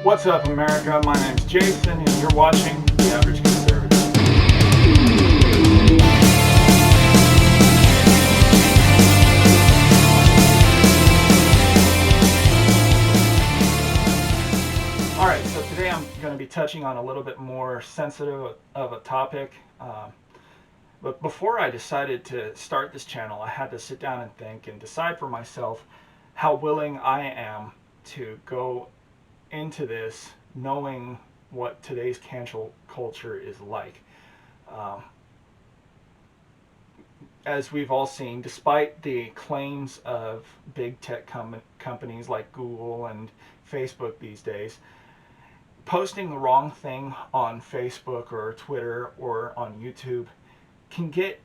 What's up, America? My name's Jason, and you're watching The Average Conservative. Alright, so today I'm going to be touching on a little bit more sensitive of a topic. But before I decided to start this channel, I had to sit down and think and decide for myself how willing I am to go into this knowing what today's cancel culture is like. As we've all seen, despite the claims of big tech companies like Google and Facebook these days, posting the wrong thing on Facebook or Twitter or on YouTube can get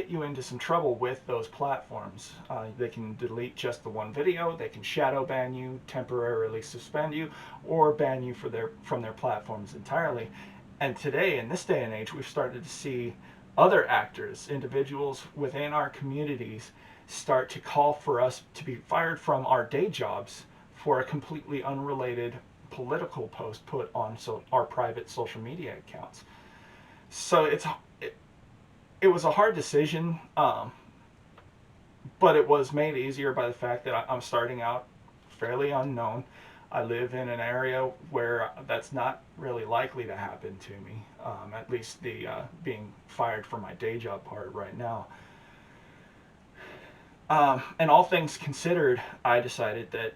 you into some trouble with those platforms. They can delete just the one video, they can shadow ban you, temporarily suspend you, or ban you from their platforms entirely. And today, in this day and age, we've started to see other actors, individuals within our communities, start to call for us to be fired from our day jobs for a completely unrelated political post put on our private social media accounts. So it was a hard decision, but it was made easier by the fact that I'm starting out fairly unknown. I live in an area where that's not really likely to happen to me, at least the being fired from my day job part right now. And all things considered, I decided that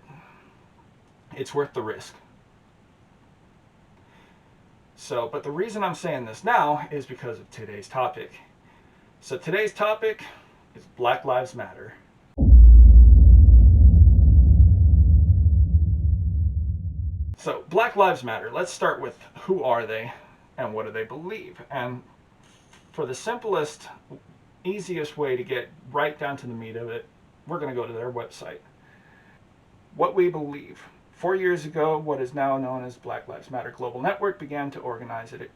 it's worth the risk. So, but the reason I'm saying this now is because of today's topic. So today's topic is Black Lives Matter. So Black Lives Matter, let's start with who are they and what do they believe? And for the simplest, easiest way to get right down to the meat of it, we're going to go to their website. What we believe. 4 years ago, what is now known as Black Lives Matter Global Network began to organize it.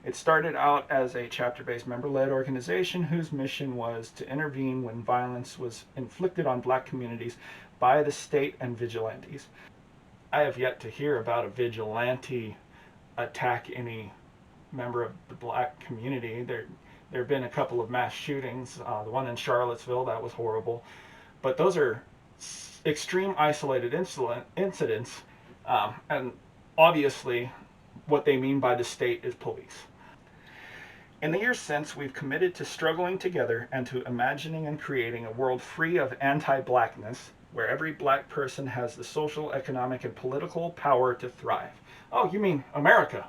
It started out as a chapter-based member-led organization whose mission was to intervene when violence was inflicted on black communities by the state and vigilantes. I have yet to hear about a vigilante attack any member of the black community. There have been a couple of mass shootings. The one in Charlottesville, that was horrible. But those are extreme isolated incidents, and obviously what they mean by the state is police. In the years since, we've committed to struggling together and to imagining and creating a world free of anti-blackness, where every black person has the social, economic, and political power to thrive. Oh, you mean America?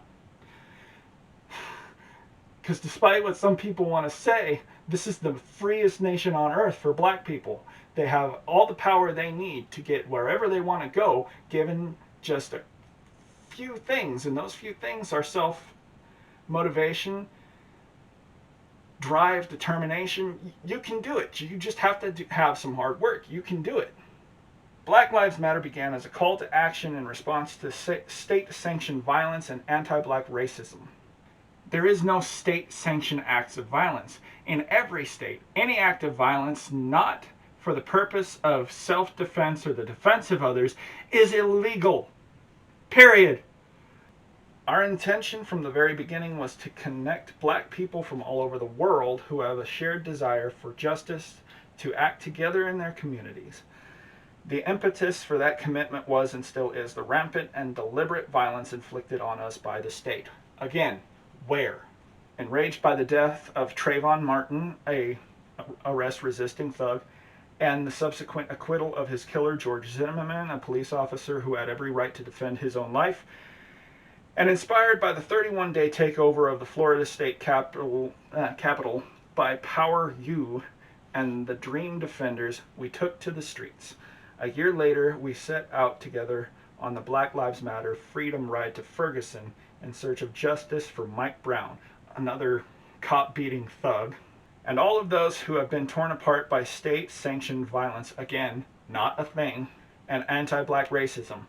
Because despite what some people want to say, this is the freest nation on earth for black people. They have all the power they need to get wherever they want to go, given just a few things. And those few things are self-motivation, drive, determination. You can do it. You just have to have some hard work. You can do it. Black Lives Matter began as a call to action in response to state-sanctioned violence and anti-black racism. There is no state-sanctioned acts of violence. In every state, any act of violence not for the purpose of self-defense or the defense of others is illegal. Period. Our intention from the very beginning was to connect black people from all over the world who have a shared desire for justice to act together in their communities. The impetus for that commitment was and still is the rampant and deliberate violence inflicted on us by the state. Again, where? Enraged by the death of Trayvon Martin, a arrest-resisting thug, and the subsequent acquittal of his killer, George Zimmerman, a police officer who had every right to defend his own life, and inspired by the 31-day takeover of the Florida state capital by Power U and the Dream Defenders, we took to the streets. A year later, we set out together on the Black Lives Matter Freedom Ride to Ferguson in search of justice for Mike Brown, another cop-beating thug, and all of those who have been torn apart by state-sanctioned violence, again, not a thing, and anti-black racism.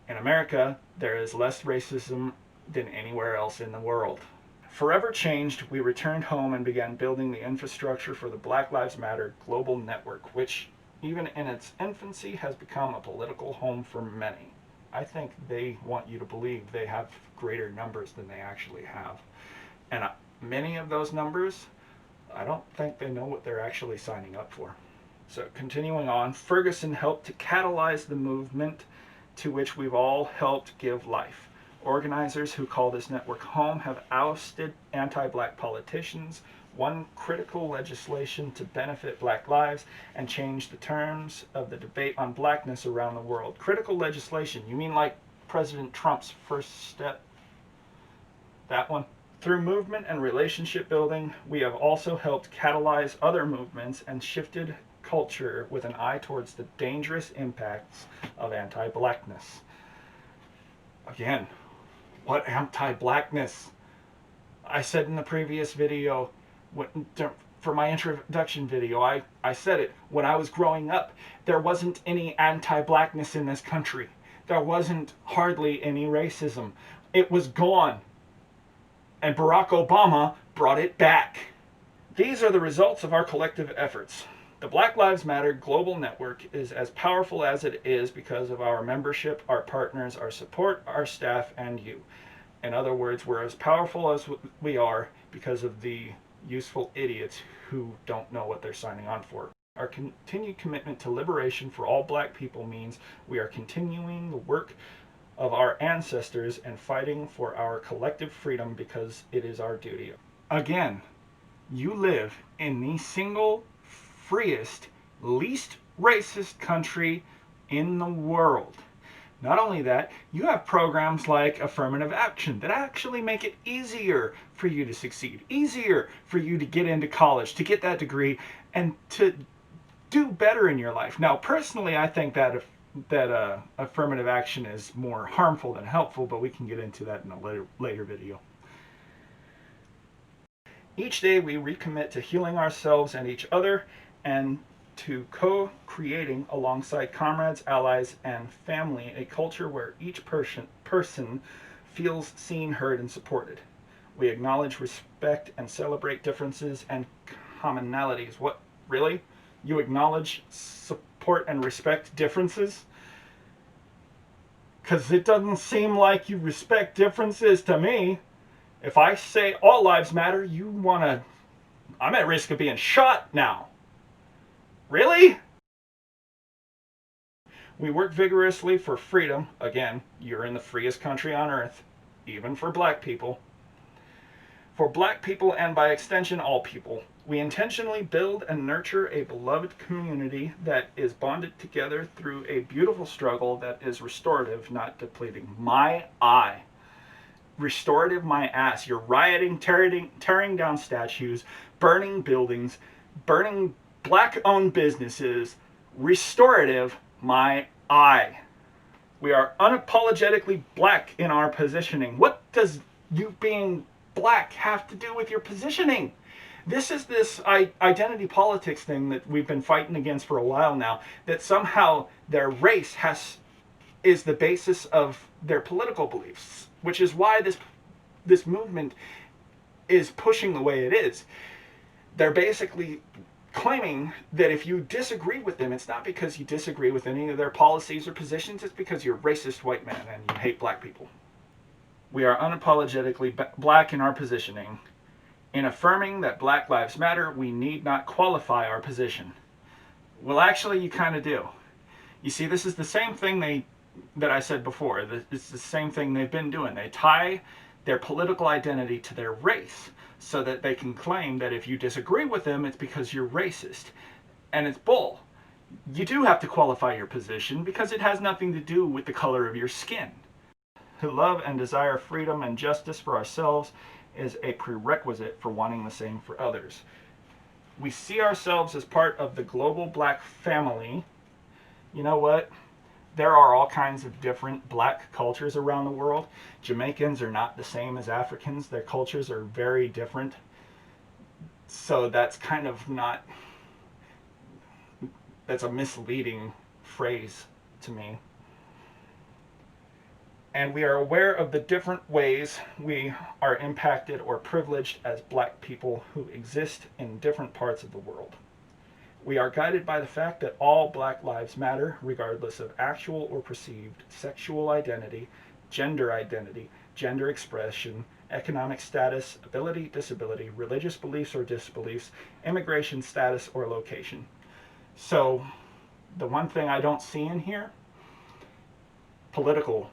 In America, there is less racism than anywhere else in the world. Forever changed, we returned home and began building the infrastructure for the Black Lives Matter Global Network, which, even in its infancy, has become a political home for many. I think they want you to believe they have greater numbers than they actually have. And many of those numbers, I don't think they know what they're actually signing up for. So continuing on, Ferguson helped to catalyze the movement to which we've all helped give life. Organizers who call this network home have ousted anti-black politicians, won critical legislation to benefit black lives, and changed the terms of the debate on blackness around the world. Critical legislation, you mean like President Trump's first step? That one? Through movement and relationship building, we have also helped catalyze other movements and shifted culture with an eye towards the dangerous impacts of anti-blackness. Again, what anti-blackness? I said in the previous video, for my introduction video, I said it. When I was growing up, there wasn't any anti-blackness in this country. There wasn't hardly any racism. It was gone. And Barack Obama brought it back. These are the results of our collective efforts. The Black Lives Matter global network is as powerful as it is because of our membership, our partners, our support, our staff, and you. In other words, we're as powerful as we are because of the useful idiots who don't know what they're signing on for. Our continued commitment to liberation for all black people means we are continuing the work of our ancestors and fighting for our collective freedom because it is our duty. Again, you live in the single freest, least racist country in the world. Not only that, you have programs like affirmative action that actually make it easier for you to succeed, easier for you to get into college, to get that degree, and to do better in your life. Now, personally, I think that affirmative action is more harmful than helpful, but we can get into that in a later video. Each day we recommit to healing ourselves and each other and to co-creating alongside comrades, allies, and family a culture where each person feels seen, heard, and supported. We acknowledge, respect, and celebrate differences and commonalities. What, really? You acknowledge, support, and respect differences? Because it doesn't seem like you respect differences to me. If I say all lives matter, you want to... I'm at risk of being shot now. Really? We work vigorously for freedom. Again, you're in the freest country on earth, even for black people. For black people and by extension all people, we intentionally build and nurture a beloved community that is bonded together through a beautiful struggle that is restorative, not depleting. My eye. Restorative, my ass. You're rioting, tearing down statues, burning buildings, burning black-owned businesses. Restorative, my eye. We are unapologetically black in our positioning. What does you being black have to do with your positioning? This is this identity politics thing that we've been fighting against for a while now, that somehow their race is the basis of their political beliefs, which is why this movement is pushing the way it is. They're basically claiming that if you disagree with them, it's not because you disagree with any of their policies or positions, it's because you're a racist white man and you hate black people. We are unapologetically black in our positioning. In affirming that Black Lives Matter, we need not qualify our position. Well, actually, you kind of do. You see, this is the same thing that I said before. It's the same thing they've been doing. They tie their political identity to their race so that they can claim that if you disagree with them, it's because you're racist. And it's bull. You do have to qualify your position because it has nothing to do with the color of your skin. To love and desire freedom and justice for ourselves is a prerequisite for wanting the same for others. We see ourselves as part of the global black family. You know what? There are all kinds of different black cultures around the world. Jamaicans are not the same as Africans. Their cultures are very different. So that's kind of not... That's a misleading phrase to me. And we are aware of the different ways we are impacted or privileged as black people who exist in different parts of the world. We are guided by the fact that all Black lives matter, regardless of actual or perceived sexual identity, gender expression, economic status, ability, disability, religious beliefs or disbeliefs, immigration status, or location. So, the one thing I don't see in here, political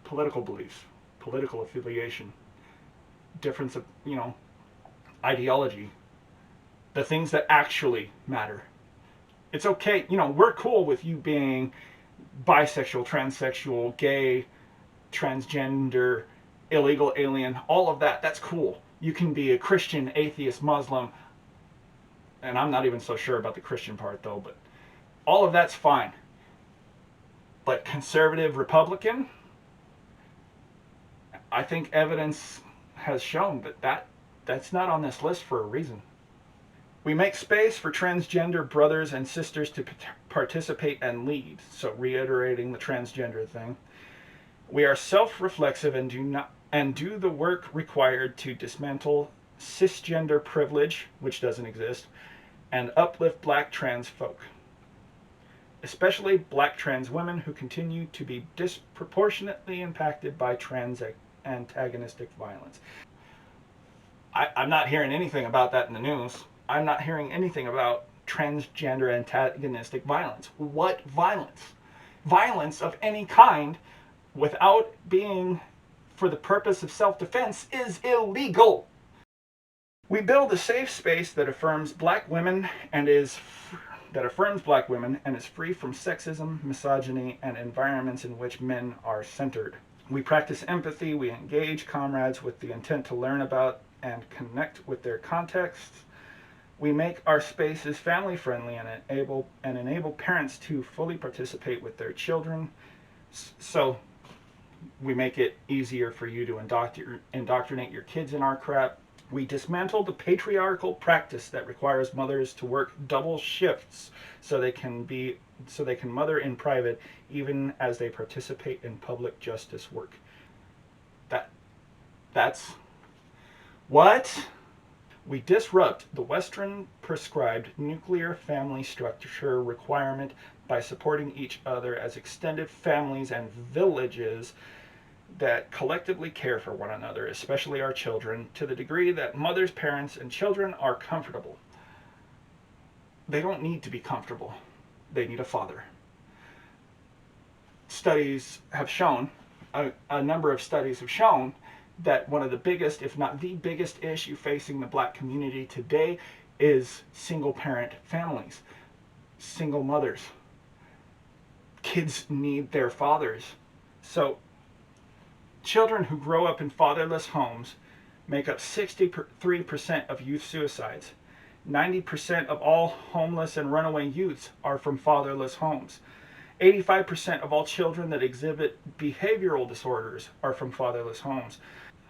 beliefs, political affiliation, difference of, ideology, the things that actually matter. It's okay, we're cool with you being bisexual, transsexual, gay, transgender, illegal alien, all of that. That's cool. You can be a Christian, atheist, Muslim, and I'm not even so sure about the Christian part though, but all of that's fine. But conservative Republican, I think evidence has shown that's not on this list for a reason. We make space for transgender brothers and sisters to participate and lead. So reiterating the transgender thing. We are self-reflexive and do the work required to dismantle cisgender privilege, which doesn't exist, and uplift Black trans folk, especially Black trans women who continue to be disproportionately impacted by trans antagonistic violence. I'm not hearing anything about that in the news. I'm not hearing anything about transgender antagonistic violence. What violence? Violence of any kind without being for the purpose of self-defense is illegal. We build a safe space that affirms Black women and is free from sexism, misogyny, and environments in which men are centered. We practice empathy. We engage comrades with the intent to learn about and connect with their contexts. We make our spaces family friendly and enable parents to fully participate with their children. So we make it easier for you to indoctrinate your kids in our crap. We dismantle the patriarchal practice that requires mothers to work double shifts so they can mother in private even as they participate in public justice work. That's what? We disrupt the Western prescribed nuclear family structure requirement by supporting each other as extended families and villages that collectively care for one another, especially our children, to the degree that mothers, parents, and children are comfortable. They don't need to be comfortable. They need a father. Studies have shown, a number of studies have shown, that one of the biggest, if not the biggest issue facing the Black community today is single parent families, single mothers. Kids need their fathers. So children who grow up in fatherless homes make up 63% of youth suicides. 90% of all homeless and runaway youths are from fatherless homes. 85% of all children that exhibit behavioral disorders are from fatherless homes.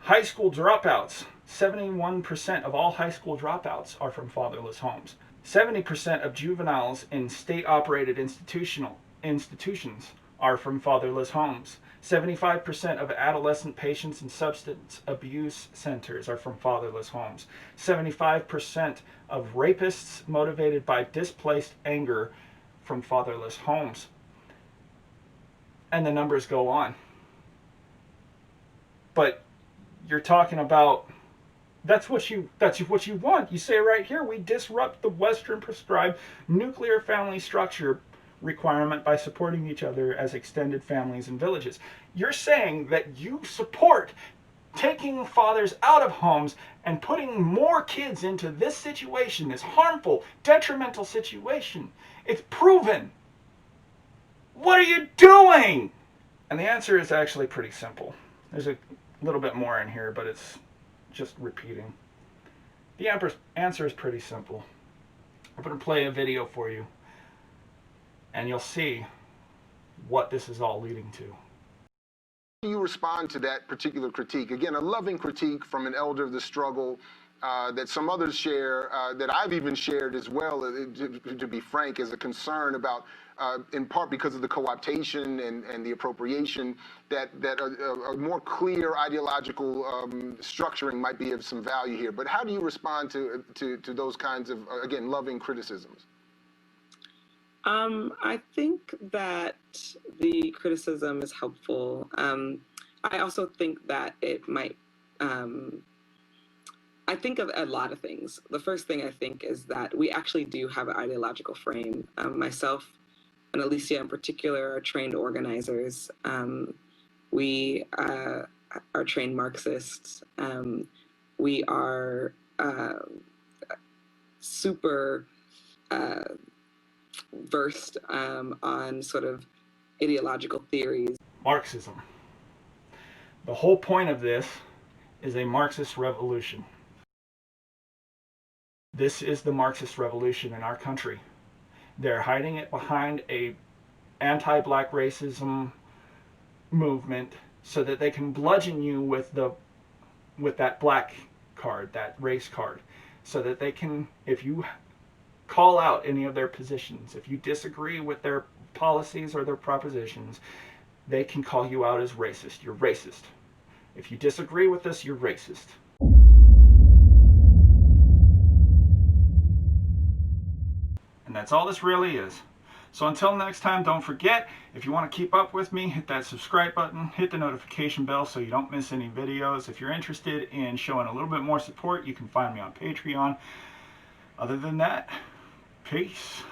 High school dropouts, 71% of all high school dropouts are from fatherless homes. 70% of juveniles in state-operated institutions are from fatherless homes. 75% of adolescent patients in substance abuse centers are from fatherless homes. 75% of rapists motivated by displaced anger from fatherless homes. And the numbers go on. But you're talking about that's what you want. You say right here, we disrupt the Western prescribed nuclear family structure requirement by supporting each other as extended families and villages. You're saying that you support taking fathers out of homes and putting more kids into this situation, this harmful, detrimental situation. It's proven. What are you doing? And the answer is actually pretty simple. There's a little bit more in here, but it's just repeating. The answer is pretty simple. I'm going to play a video for you, and you'll see what this is all leading to. How do you respond to that particular critique? Again, a loving critique from an elder of the struggle, that some others share, that I've even shared as well, to be frank, is a concern about, in part because of the co-optation and the appropriation, that a more clear ideological structuring might be of some value here. But how do you respond to those kinds of, again, loving criticisms? I think that the criticism is helpful. I also think that it might, I think of a lot of things. The first thing I think is that we actually do have an ideological frame. Myself and Alicia in particular are trained organizers. We are trained Marxists. We are super versed on sort of ideological theories. Marxism. The whole point of this is a Marxist revolution. This is the Marxist revolution in our country. They're hiding it behind a anti-black racism movement so that they can bludgeon you with that black card, that race card, so that they can, if you call out any of their positions, if you disagree with their policies or their propositions, they can call you out as racist. You're racist. If you disagree with us, you're racist. And that's all this really is. So until next time, don't forget, if you want to keep up with me, hit that subscribe button, hit the notification bell so you don't miss any videos. If you're interested in showing a little bit more support, you can find me on Patreon. Other than that, peace.